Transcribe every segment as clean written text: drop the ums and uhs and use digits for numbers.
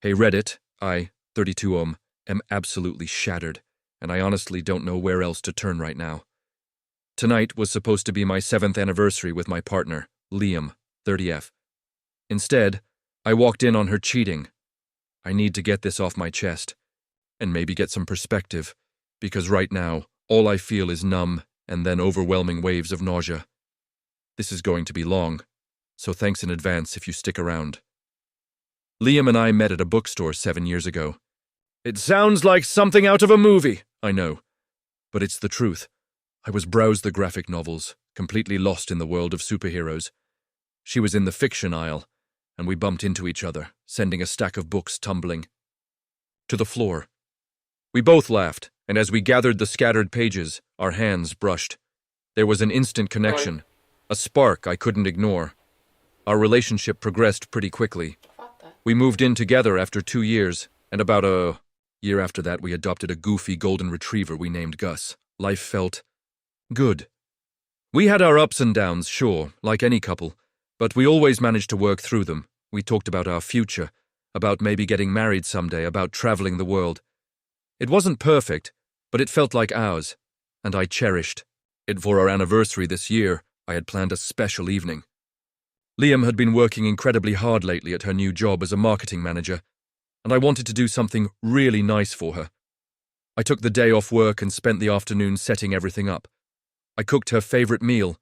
Hey Reddit, I, 32 am absolutely shattered, and I honestly don't know where else to turn right now. Tonight was supposed to be my 7th anniversary with my partner, Liam, 30F. Instead, I walked in on her cheating. I need to get this off my chest, and maybe get some perspective, because right now, all I feel is numb and then overwhelming waves of nausea. This is going to be long, so thanks in advance if you stick around. Liam and I met at a bookstore 7 years ago. It sounds like something out of a movie, I know. But it's the truth. I was browsed the graphic novels, completely lost in the world of superheroes. She was in the fiction aisle, and we bumped into each other, sending a stack of books tumbling to the floor. We both laughed, and as we gathered the scattered pages, our hands brushed. There was an instant connection, a spark I couldn't ignore. Our relationship progressed pretty quickly. We moved in together after 2 years, and about a year after that we adopted a goofy golden retriever we named Gus. Life felt good. We had our ups and downs, sure, like any couple, but we always managed to work through them. We talked about our future, about maybe getting married someday, about traveling the world. It wasn't perfect, but it felt like ours, and I cherished it. For our anniversary this year, I had planned a special evening. Liam had been working incredibly hard lately at her new job as a marketing manager, and I wanted to do something really nice for her. I took the day off work and spent the afternoon setting everything up. I cooked her favorite meal,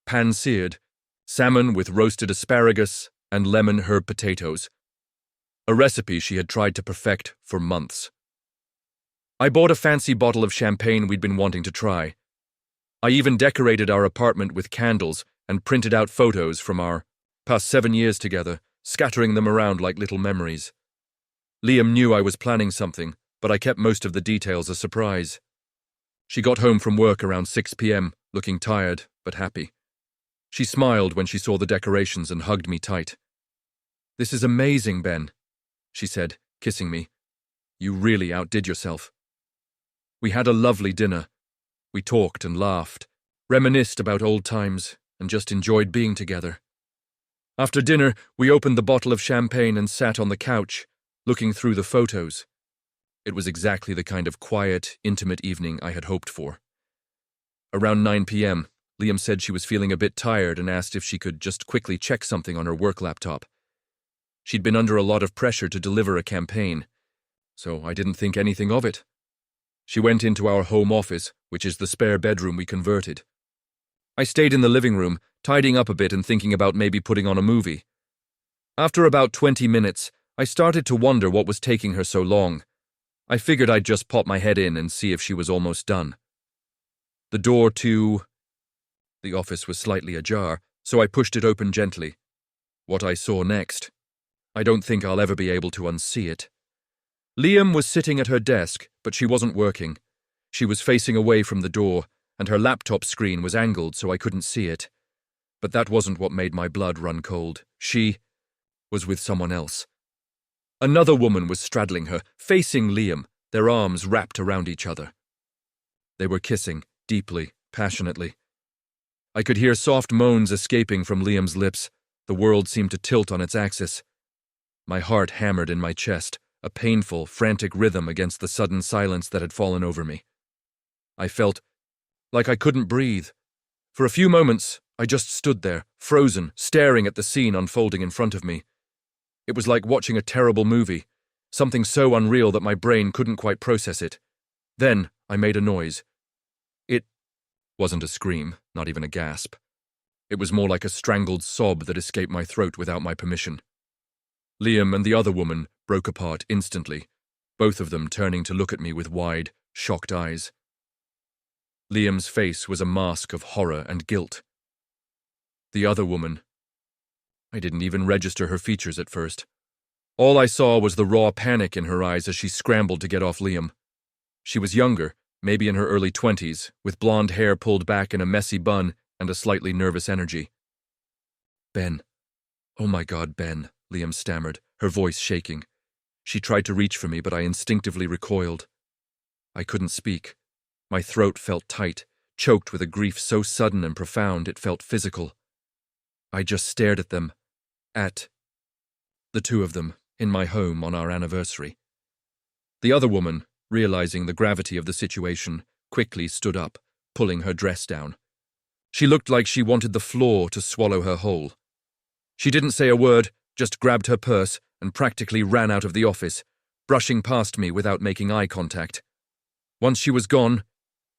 pan-seared, salmon with roasted asparagus and lemon herb potatoes, a recipe she had tried to perfect for months. I bought a fancy bottle of champagne we'd been wanting to try. I even decorated our apartment with candles and printed out photos from our past 7 years together, scattering them around like little memories. Liam knew I was planning something, but I kept most of the details a surprise. She got home from work around 6 p.m., looking tired but happy. She smiled when she saw the decorations and hugged me tight. "This is amazing, Ben," she said, kissing me. "You really outdid yourself." We had a lovely dinner. We talked and laughed, reminisced about old times, and just enjoyed being together. After dinner, we opened the bottle of champagne and sat on the couch, looking through the photos. It was exactly the kind of quiet, intimate evening I had hoped for. Around 9 p.m., Liam said she was feeling a bit tired and asked if she could just quickly check something on her work laptop. She'd been under a lot of pressure to deliver a campaign, so I didn't think anything of it. She went into our home office, which is the spare bedroom we converted. I stayed in the living room, tidying up a bit and thinking about maybe putting on a movie. After about 20 minutes, I started to wonder what was taking her so long. I figured I'd just pop my head in and see if she was almost done. The door to the office was slightly ajar, so I pushed it open gently. What I saw next, I don't think I'll ever be able to unsee it. Liam was sitting at her desk, but she wasn't working. She was facing away from the door, and her laptop screen was angled so I couldn't see it. But that wasn't what made my blood run cold. She was with someone else. Another woman was straddling her, facing Liam, their arms wrapped around each other. They were kissing, deeply, passionately. I could hear soft moans escaping from Liam's lips. The world seemed to tilt on its axis. My heart hammered in my chest, a painful, frantic rhythm against the sudden silence that had fallen over me. I felt like I couldn't breathe. For a few moments, I just stood there, frozen, staring at the scene unfolding in front of me. It was like watching a terrible movie, something so unreal that my brain couldn't quite process it. Then I made a noise. It wasn't a scream, not even a gasp. It was more like a strangled sob that escaped my throat without my permission. Liam and the other woman broke apart instantly, both of them turning to look at me with wide, shocked eyes. Liam's face was a mask of horror and guilt. The other woman, I didn't even register her features at first. All I saw was the raw panic in her eyes as she scrambled to get off Liam. She was younger, maybe in her early 20s, with blonde hair pulled back in a messy bun and a slightly nervous energy. "Ben. Oh my God, Ben," Liam stammered, her voice shaking. She tried to reach for me, but I instinctively recoiled. I couldn't speak. My throat felt tight, choked with a grief so sudden and profound it felt physical. I just stared at them. At the two of them, in my home on our anniversary. The other woman, realizing the gravity of the situation, quickly stood up, pulling her dress down. She looked like she wanted the floor to swallow her whole. She didn't say a word, just grabbed her purse and practically ran out of the office, brushing past me without making eye contact. Once she was gone,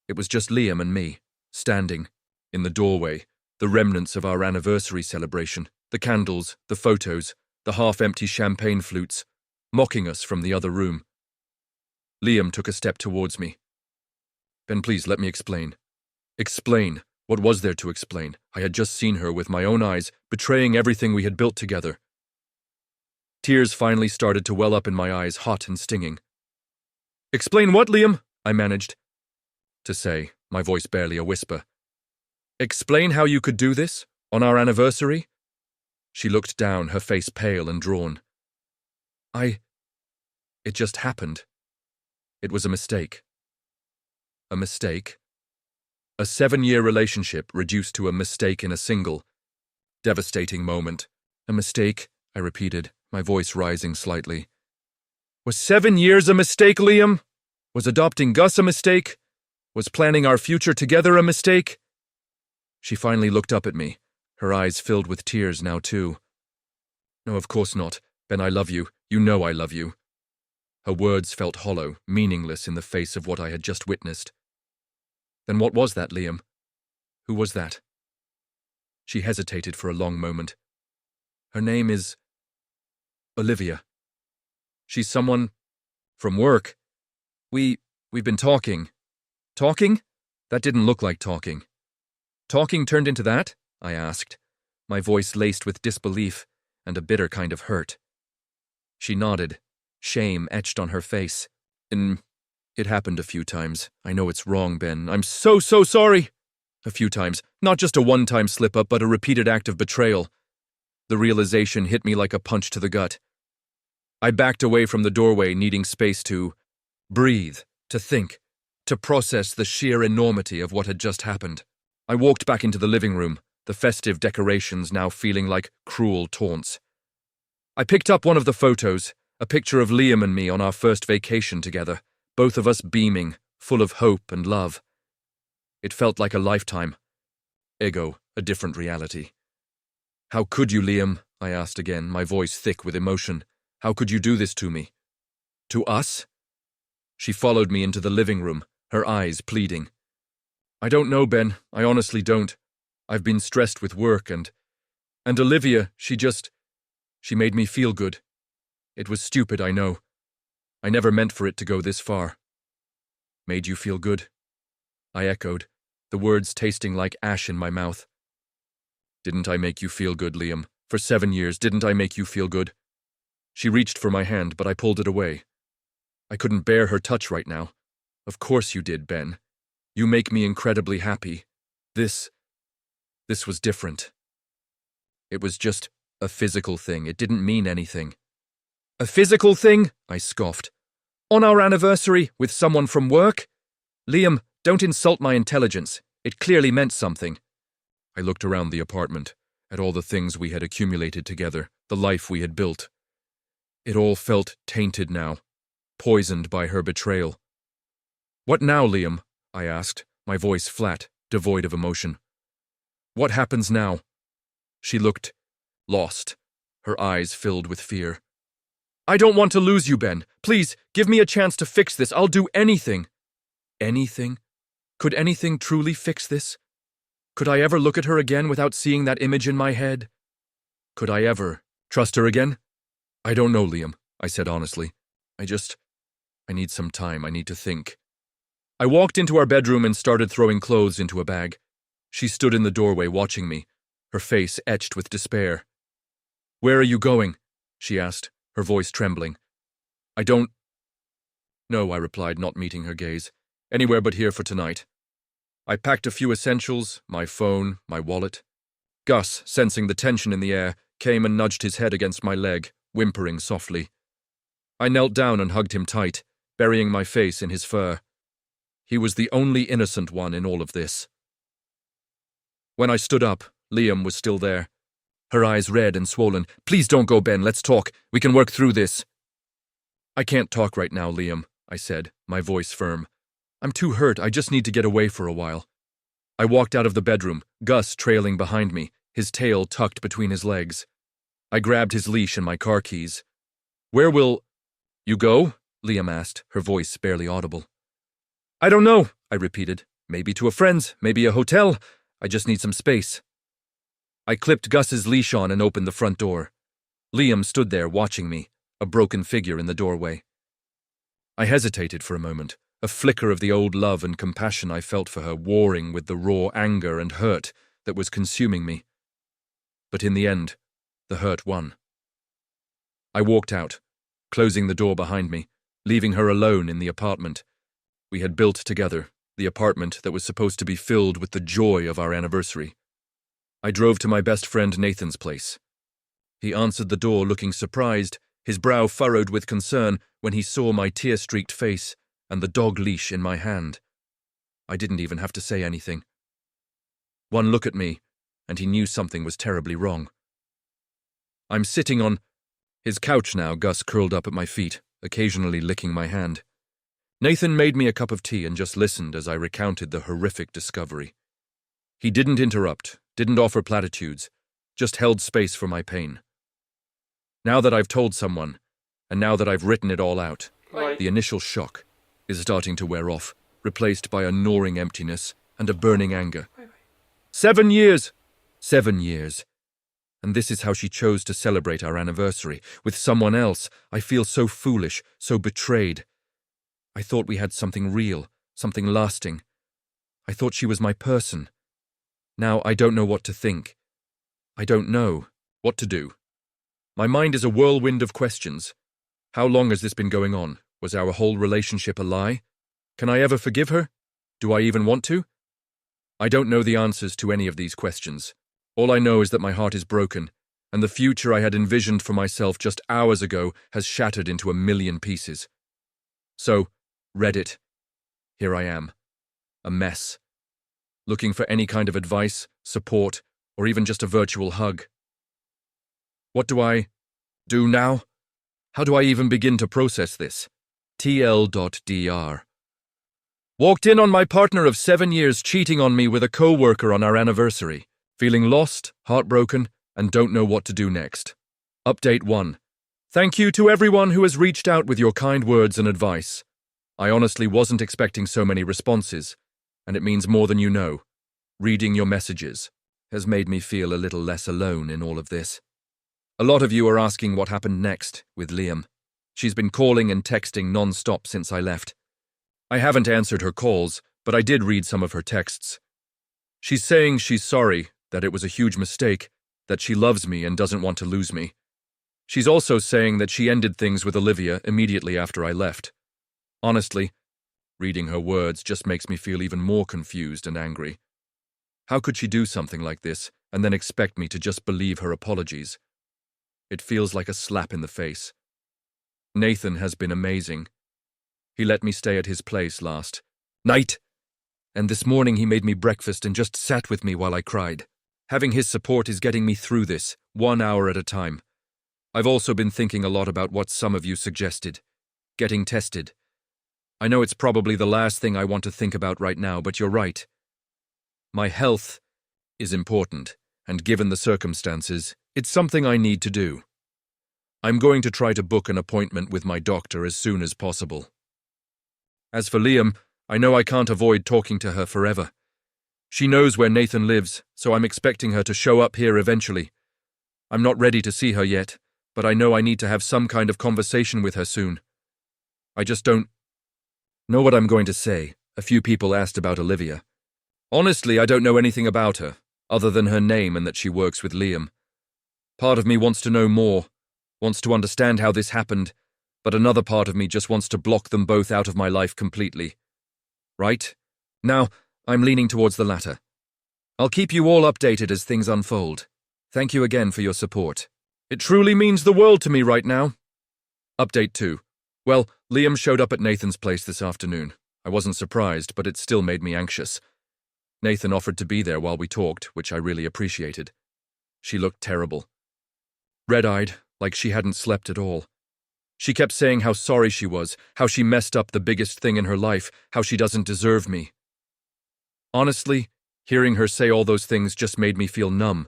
it was just Liam and me, standing in the doorway, the remnants of our anniversary celebration, the candles, the photos, the half-empty champagne flutes, mocking us from the other room. Liam took a step towards me. "Ben, please, let me explain." Explain? What was there to explain? I had just seen her with my own eyes, betraying everything we had built together. Tears finally started to well up in my eyes, hot and stinging. "Explain what, Liam?" I managed to say, my voice barely a whisper. "Explain how you could do this? On our anniversary?" She looked down, her face pale and drawn. It just happened. It was a mistake." "A mistake?" A 7-year relationship reduced to a mistake in a single, devastating moment. "A mistake," I repeated, my voice rising slightly. "Was 7 years a mistake, Liam? Was adopting Gus a mistake? Was planning our future together a mistake?" She finally looked up at me, her eyes filled with tears now too. "No, of course not. Ben, I love you. You know I love you." Her words felt hollow, meaningless in the face of what I had just witnessed. "Then what was that, Liam? Who was that?" She hesitated for a long moment. "Her name is Olivia. She's someone from work. We've been talking." "Talking? That didn't look like talking." "Talking turned into that?" I asked, my voice laced with disbelief and a bitter kind of hurt. She nodded, shame etched on her face. It happened a few times. I know it's wrong, Ben. I'm so sorry." "A few times. Not just a one-time slip-up, but a repeated act of betrayal." The realization hit me like a punch to the gut. I backed away from the doorway, needing space to breathe, to think, to process the sheer enormity of what had just happened. I walked back into the living room, the festive decorations now feeling like cruel taunts. I picked up one of the photos, a picture of Liam and me on our first vacation together, both of us beaming, full of hope and love. It felt like a lifetime. Ego, a different reality. "How could you, Liam?" I asked again, my voice thick with emotion. "How could you do this to me? To us?" She followed me into the living room, her eyes pleading. "I don't know, Ben. I honestly don't. I've been stressed with work and Olivia, she made me feel good. It was stupid, I know. I never meant for it to go this far." "Made you feel good?" I echoed, the words tasting like ash in my mouth. "Didn't I make you feel good, Liam? For 7 years, didn't I make you feel good?" She reached for my hand, but I pulled it away. I couldn't bear her touch right now. "Of course you did, Ben. You make me incredibly happy. This was different. It was just a physical thing. It didn't mean anything." "A physical thing?" I scoffed. "On our anniversary, with someone from work? Liam, don't insult my intelligence. It clearly meant something." I looked around the apartment, at all the things we had accumulated together, the life we had built. It all felt tainted now, poisoned by her betrayal. "What now, Liam?" I asked, my voice flat, devoid of emotion. "What happens now?" She looked lost, her eyes filled with fear. "I don't want to lose you, Ben. Please, give me a chance to fix this. I'll do anything." Anything? Could anything truly fix this? Could I ever look at her again without seeing that image in my head? Could I ever trust her again? "I don't know, Liam," I said honestly. I need some time. I need to think." I walked into our bedroom and started throwing clothes into a bag. She stood in the doorway watching me, her face etched with despair. "Where are you going?" she asked, her voice trembling. "I don't know," I replied, not meeting her gaze. "Anywhere but here for tonight." I packed a few essentials, my phone, my wallet. Gus, sensing the tension in the air, came and nudged his head against my leg, whimpering softly. I knelt down and hugged him tight, burying my face in his fur. He was the only innocent one in all of this. When I stood up, Liam was still there. her eyes red and swollen. "Please don't go, Ben. Let's talk. We can work through this." "I can't talk right now, Liam," I said, my voice firm. "I'm too hurt. I just need to get away for a while." I walked out of the bedroom, Gus trailing behind me, his tail tucked between his legs. I grabbed his leash and my car keys. "Where will you go?" Liam asked, her voice barely audible. "I don't know," I repeated. "Maybe to a friend's, maybe a hotel. I just need some space." I clipped Gus's leash on and opened the front door. Liam stood there watching me, a broken figure in the doorway. I hesitated for a moment, a flicker of the old love and compassion I felt for her warring with the raw anger and hurt that was consuming me. But in the end, the hurt won. I walked out, closing the door behind me, leaving her alone in the apartment we had built together, the apartment that was supposed to be filled with the joy of our anniversary. I drove to my best friend Nathan's place. He answered the door looking surprised, his brow furrowed with concern when he saw my tear-streaked face and the dog leash in my hand. I didn't even have to say anything. One look at me, and he knew something was terribly wrong. I'm sitting on his couch now, Gus curled up at my feet, occasionally licking my hand. Nathan made me a cup of tea and just listened as I recounted the horrific discovery. He didn't interrupt, didn't offer platitudes, just held space for my pain. Now that I've told someone, and now that I've written it all out, the initial shock is starting to wear off, replaced by a gnawing emptiness and a burning anger. 7 years! 7 years. And this is how she chose to celebrate our anniversary. With someone else, I feel so foolish, so betrayed. I thought we had something real, something lasting. I thought she was my person. Now I don't know what to think. I don't know what to do. My mind is a whirlwind of questions. How long has this been going on? Was our whole relationship a lie? Can I ever forgive her? Do I even want to? I don't know the answers to any of these questions. All I know is that my heart is broken, and the future I had envisioned for myself just hours ago has shattered into a million pieces. So, Reddit, here I am, a mess, looking for any kind of advice, support, or even just a virtual hug. What do I do now? How do I even begin to process this? TL.dr. Walked in on my partner of 7 years cheating on me with a coworker on our anniversary. Feeling lost, heartbroken, and don't know what to do next. Update 1. Thank you to everyone who has reached out with your kind words and advice. I honestly wasn't expecting so many responses, and it means more than you know. Reading your messages has made me feel a little less alone in all of this. A lot of you are asking what happened next with Liam. She's been calling and texting non-stop since I left. I haven't answered her calls, but I did read some of her texts. She's saying she's sorry, that it was a huge mistake, that she loves me and doesn't want to lose me. She's also saying that she ended things with Olivia immediately after I left. Honestly, reading her words just makes me feel even more confused and angry. How could she do something like this and then expect me to just believe her apologies? It feels like a slap in the face. Nathan has been amazing. He let me stay at his place last night, and this morning he made me breakfast and just sat with me while I cried. Having his support is getting me through this, 1 hour at a time. I've also been thinking a lot about what some of you suggested. Getting tested. I know it's probably the last thing I want to think about right now, but you're right. My health is important, and given the circumstances, it's something I need to do. I'm going to try to book an appointment with my doctor as soon as possible. As for Liam, I know I can't avoid talking to her forever. She knows where Nathan lives, so I'm expecting her to show up here eventually. I'm not ready to see her yet, but I know I need to have some kind of conversation with her soon. I just don't know what I'm going to say. A few people asked about Olivia. Honestly, I don't know anything about her, other than her name and that she works with Liam. Part of me wants to know more, wants to understand how this happened, but another part of me just wants to block them both out of my life completely. Right? Now, I'm leaning towards the latter. I'll keep you all updated as things unfold. Thank you again for your support. It truly means the world to me right now. Update 2. Well, Liam showed up at Nathan's place this afternoon. I wasn't surprised, but it still made me anxious. Nathan offered to be there while we talked, which I really appreciated. She looked terrible. Red-eyed, like she hadn't slept at all. She kept saying how sorry she was, how she messed up the biggest thing in her life, how she doesn't deserve me. Honestly, hearing her say all those things just made me feel numb.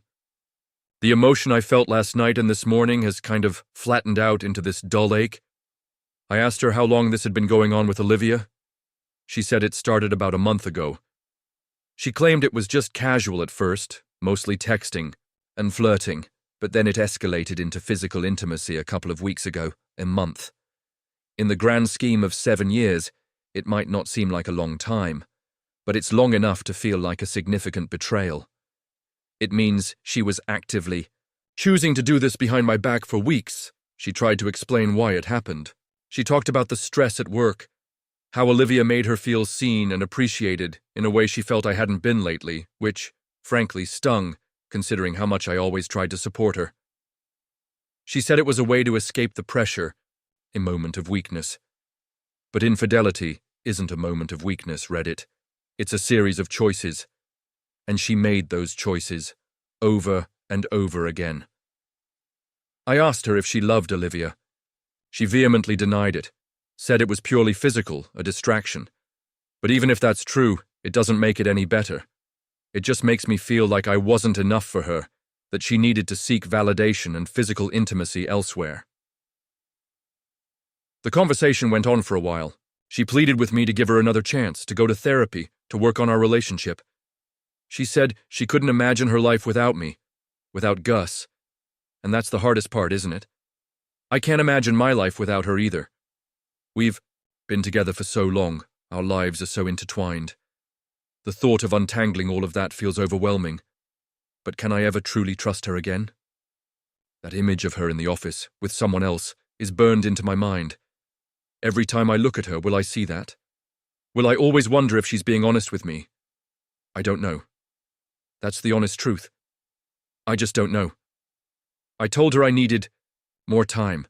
The emotion I felt last night and this morning has kind of flattened out into this dull ache. I asked her how long this had been going on with Olivia. She said it started about a month ago. She claimed it was just casual at first, mostly texting and flirting, but then it escalated into physical intimacy a couple of weeks ago, a month. In the grand scheme of 7 years, it might not seem like a long time, but it's long enough to feel like a significant betrayal. It means she was actively choosing to do this behind my back for weeks. She tried to explain why it happened. She talked about the stress at work, how Olivia made her feel seen and appreciated in a way she felt I hadn't been lately, which, frankly, stung, considering how much I always tried to support her. She said it was a way to escape the pressure, a moment of weakness. But infidelity isn't a moment of weakness, Reddit. It's a series of choices. And she made those choices, over and over again. I asked her if she loved Olivia. She vehemently denied it, said it was purely physical, a distraction. But even if that's true, it doesn't make it any better. It just makes me feel like I wasn't enough for her, that she needed to seek validation and physical intimacy elsewhere. The conversation went on for a while. She pleaded with me to give her another chance, to go to therapy, to work on our relationship. She said she couldn't imagine her life without me, without Gus. And that's the hardest part, isn't it? I can't imagine my life without her either. We've been together for so long, our lives are so intertwined. The thought of untangling all of that feels overwhelming. But can I ever truly trust her again? That image of her in the office, with someone else, is burned into my mind. Every time I look at her, will I see that? Will I always wonder if she's being honest with me? I don't know. That's the honest truth. I just don't know. I told her I needed more time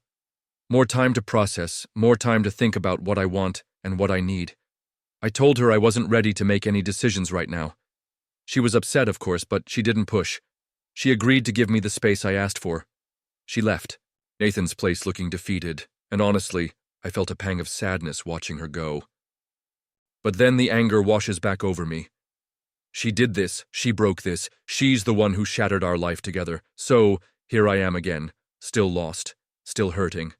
to process, more time to think about what I want and what I need. I told her I wasn't ready to make any decisions right now. She was upset, of course, but she didn't push. She agreed to give me the space I asked for. She left, Nathan's place looking defeated, and honestly, I felt a pang of sadness watching her go. But then the anger washes back over me. She did this, she broke this, she's the one who shattered our life together, so here I am again, still lost, still hurting.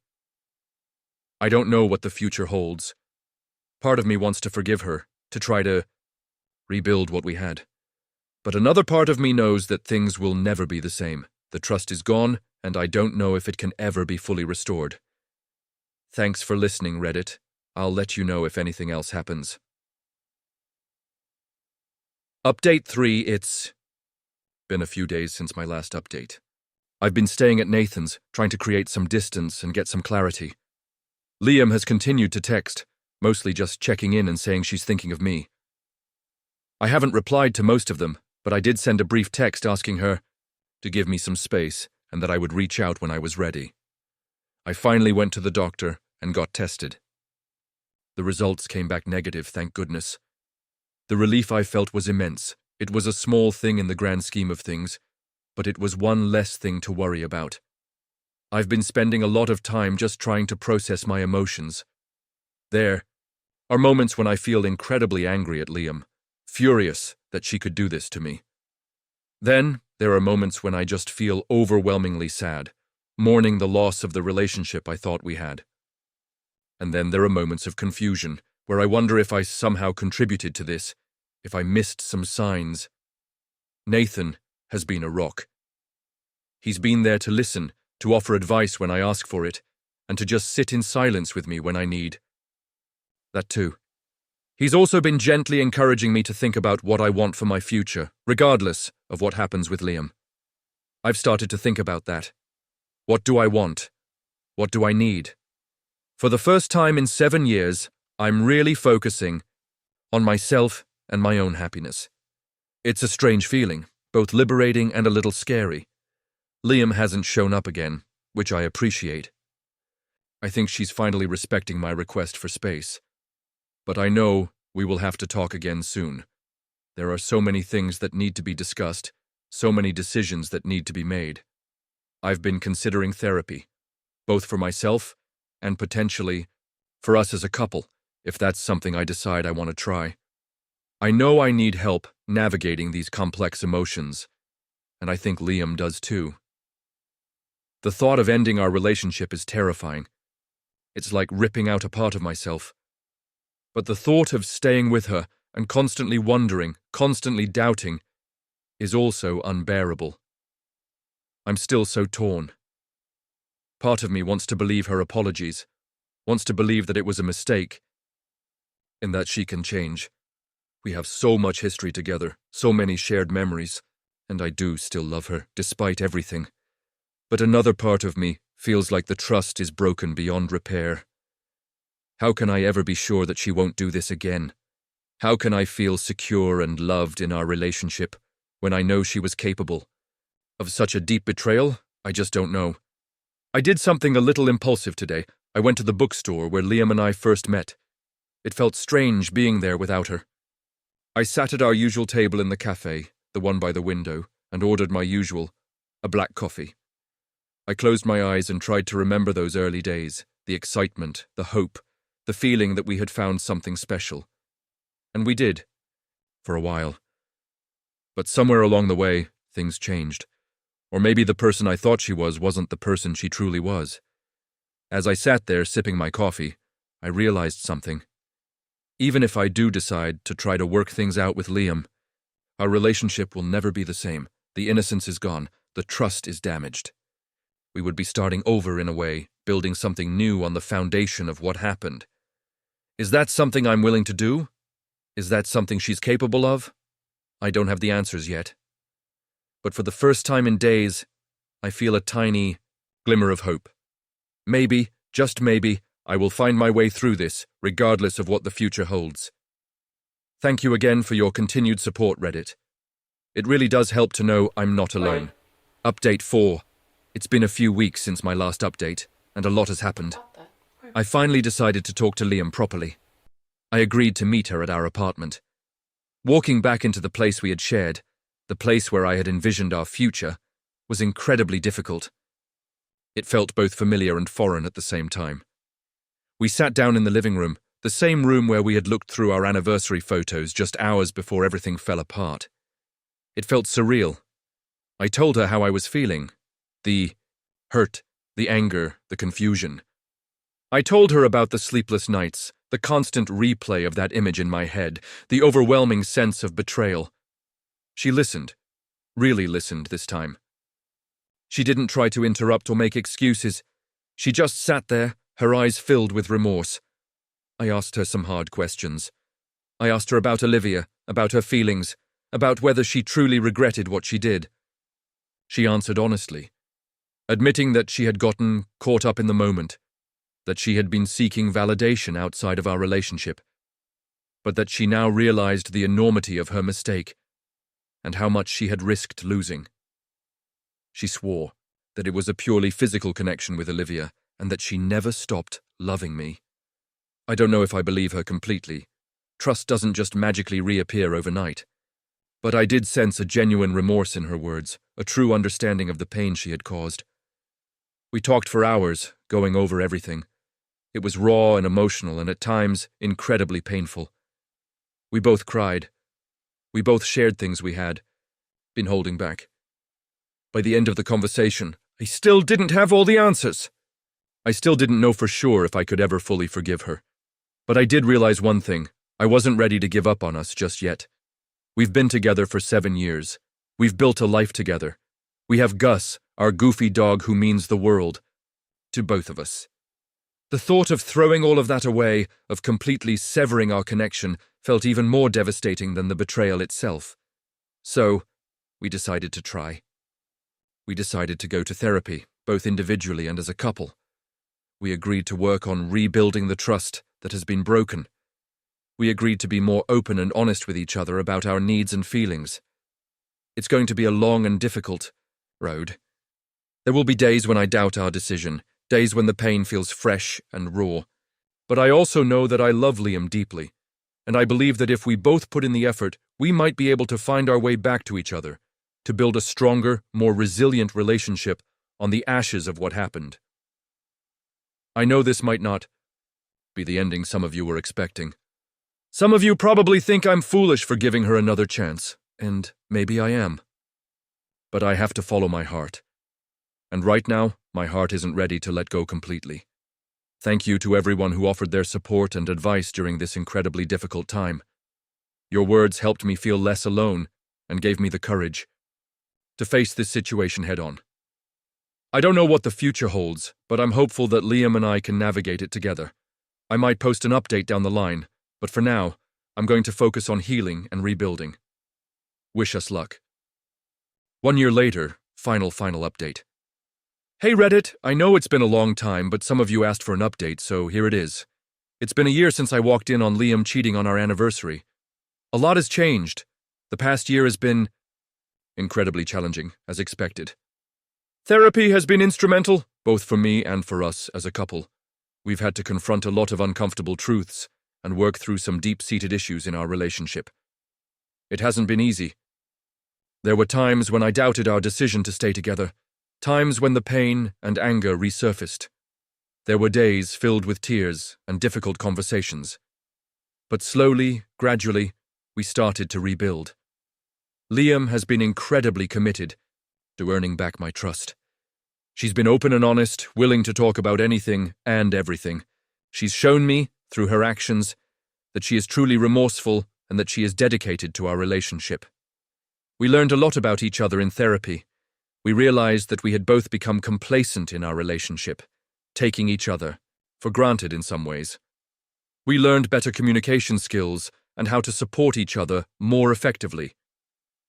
I don't know what the future holds. Part of me wants to forgive her, to try to rebuild what we had. But another part of me knows that things will never be the same. The trust is gone, and I don't know if it can ever be fully restored. Thanks for listening, Reddit. I'll let you know if anything else happens. Update 3, it's been a few days since my last update. I've been staying at Nathan's, trying to create some distance and get some clarity. Liam has continued to text, mostly just checking in and saying she's thinking of me. I haven't replied to most of them, but I did send a brief text asking her to give me some space and that I would reach out when I was ready. I finally went to the doctor and got tested. The results came back negative, thank goodness. The relief I felt was immense. It was a small thing in the grand scheme of things, but it was one less thing to worry about. I've been spending a lot of time just trying to process my emotions. There are moments when I feel incredibly angry at Liam, furious that she could do this to me. Then there are moments when I just feel overwhelmingly sad, mourning the loss of the relationship I thought we had. And then there are moments of confusion, where I wonder if I somehow contributed to this, if I missed some signs. Nathan has been a rock. He's been there to listen, to offer advice when I ask for it, and to just sit in silence with me when I need. That too. He's also been gently encouraging me to think about what I want for my future, regardless of what happens with Liam. I've started to think about that. What do I want? What do I need? For the first time in 7 years, I'm really focusing on myself and my own happiness. It's a strange feeling, both liberating and a little scary. Liam hasn't shown up again, which I appreciate. I think she's finally respecting my request for space. But I know we will have to talk again soon. There are so many things that need to be discussed, so many decisions that need to be made. I've been considering therapy, both for myself and potentially for us as a couple, if that's something I decide I want to try. I know I need help navigating these complex emotions, and I think Liam does too. The thought of ending our relationship is terrifying. It's like ripping out a part of myself. But the thought of staying with her and constantly wondering, constantly doubting, is also unbearable. I'm still so torn. Part of me wants to believe her apologies, wants to believe that it was a mistake, and that she can change. We have so much history together, so many shared memories, and I do still love her, despite everything. But another part of me feels like the trust is broken beyond repair. How can I ever be sure that she won't do this again? How can I feel secure and loved in our relationship when I know she was capable of such a deep betrayal? I just don't know. I did something a little impulsive today. I went to the bookstore where Liam and I first met. It felt strange being there without her. I sat at our usual table in the cafe, the one by the window, and ordered my usual, a black coffee. I closed my eyes and tried to remember those early days, the excitement, the hope, the feeling that we had found something special. And we did, for a while. But somewhere along the way, things changed. Or maybe the person I thought she was wasn't the person she truly was. As I sat there sipping my coffee, I realized something. Even if I do decide to try to work things out with Liam, our relationship will never be the same. The innocence is gone. The trust is damaged. We would be starting over in a way, building something new on the foundation of what happened. Is that something I'm willing to do? Is that something she's capable of? I don't have the answers yet. But for the first time in days, I feel a tiny glimmer of hope. Maybe, just maybe, I will find my way through this, regardless of what the future holds. Thank you again for your continued support, Reddit. It really does help to know I'm not alone. Update 4. It's been a few weeks since my last update, and a lot has happened. I finally decided to talk to Liam properly. I agreed to meet her at our apartment. Walking back into the place we had shared, the place where I had envisioned our future, was incredibly difficult. It felt both familiar and foreign at the same time. We sat down in the living room, the same room where we had looked through our anniversary photos just hours before everything fell apart. It felt surreal. I told her how I was feeling. The hurt, the anger, the confusion. I told her about the sleepless nights, the constant replay of that image in my head, the overwhelming sense of betrayal. She listened, really listened this time. She didn't try to interrupt or make excuses. She just sat there, her eyes filled with remorse. I asked her some hard questions. I asked her about Olivia, about her feelings, about whether she truly regretted what she did. She answered honestly, admitting that she had gotten caught up in the moment, that she had been seeking validation outside of our relationship, but that she now realized the enormity of her mistake and how much she had risked losing. She swore that it was a purely physical connection with Olivia and that she never stopped loving me. I don't know if I believe her completely. Trust doesn't just magically reappear overnight. But I did sense a genuine remorse in her words, a true understanding of the pain she had caused. We talked for hours, going over everything. It was raw and emotional and at times incredibly painful. We both cried. We both shared things we had been holding back. By the end of the conversation, I still didn't have all the answers. I still didn't know for sure if I could ever fully forgive her. But I did realize one thing. I wasn't ready to give up on us just yet. We've been together for 7 years. We've built a life together. We have Gus, our goofy dog who means the world to both of us. The thought of throwing all of that away, of completely severing our connection, felt even more devastating than the betrayal itself. So, we decided to try. We decided to go to therapy, both individually and as a couple. We agreed to work on rebuilding the trust that has been broken. We agreed to be more open and honest with each other about our needs and feelings. It's going to be a long and difficult road. There will be days when I doubt our decision, days when the pain feels fresh and raw. But I also know that I love Liam deeply, and I believe that if we both put in the effort, we might be able to find our way back to each other, to build a stronger, more resilient relationship on the ashes of what happened. I know this might not be the ending some of you were expecting. Some of you probably think I'm foolish for giving her another chance, and maybe I am. But I have to follow my heart. And right now, my heart isn't ready to let go completely. Thank you to everyone who offered their support and advice during this incredibly difficult time. Your words helped me feel less alone and gave me the courage to face this situation head-on. I don't know what the future holds, but I'm hopeful that Liam and I can navigate it together. I might post an update down the line, but for now, I'm going to focus on healing and rebuilding. Wish us luck. 1 year later, final update. Hey Reddit, I know it's been a long time, but some of you asked for an update, so here it is. It's been a year since I walked in on Liam cheating on our anniversary. A lot has changed. The past year has been incredibly challenging, as expected. Therapy has been instrumental, both for me and for us as a couple. We've had to confront a lot of uncomfortable truths and work through some deep-seated issues in our relationship. It hasn't been easy. There were times when I doubted our decision to stay together, times when the pain and anger resurfaced. There were days filled with tears and difficult conversations. But slowly, gradually, we started to rebuild. Liam has been incredibly committed to earning back my trust. She's been open and honest, willing to talk about anything and everything. She's shown me, through her actions, that she is truly remorseful and that she is dedicated to our relationship. We learned a lot about each other in therapy. We realized that we had both become complacent in our relationship, taking each other for granted in some ways. We learned better communication skills and how to support each other more effectively.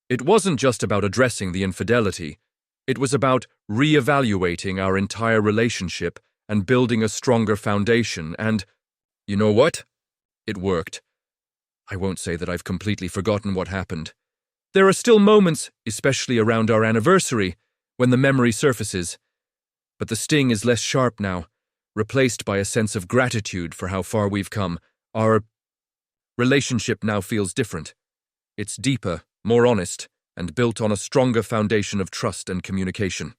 It wasn't just about addressing the infidelity. It was about re-evaluating our entire relationship and building a stronger foundation, and you know what? It worked. I won't say that I've completely forgotten what happened. There are still moments, especially around our anniversary, when the memory surfaces. But the sting is less sharp now, replaced by a sense of gratitude for how far we've come. Our relationship now feels different. It's deeper, more honest, and built on a stronger foundation of trust and communication.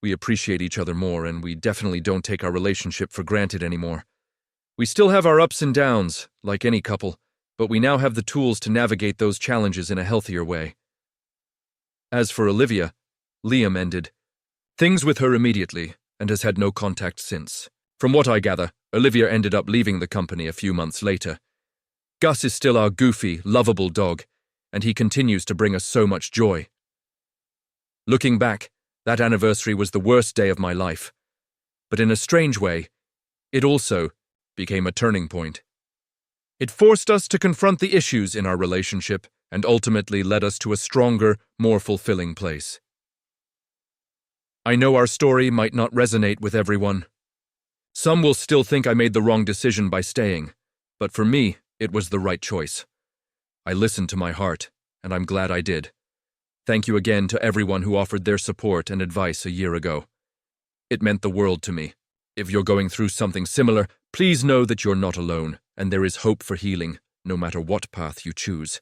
We appreciate each other more, and we definitely don't take our relationship for granted anymore. We still have our ups and downs, like any couple, but we now have the tools to navigate those challenges in a healthier way. As for Olivia, Liam ended things with her immediately and has had no contact since. From what I gather, Olivia ended up leaving the company a few months later. Gus is still our goofy, lovable dog, and he continues to bring us so much joy. Looking back, that anniversary was the worst day of my life. But in a strange way, it also became a turning point. It forced us to confront the issues in our relationship and ultimately led us to a stronger, more fulfilling place. I know our story might not resonate with everyone. Some will still think I made the wrong decision by staying, but for me, it was the right choice. I listened to my heart, and I'm glad I did. Thank you again to everyone who offered their support and advice a year ago. It meant the world to me. If you're going through something similar, please know that you're not alone, and there is hope for healing, no matter what path you choose.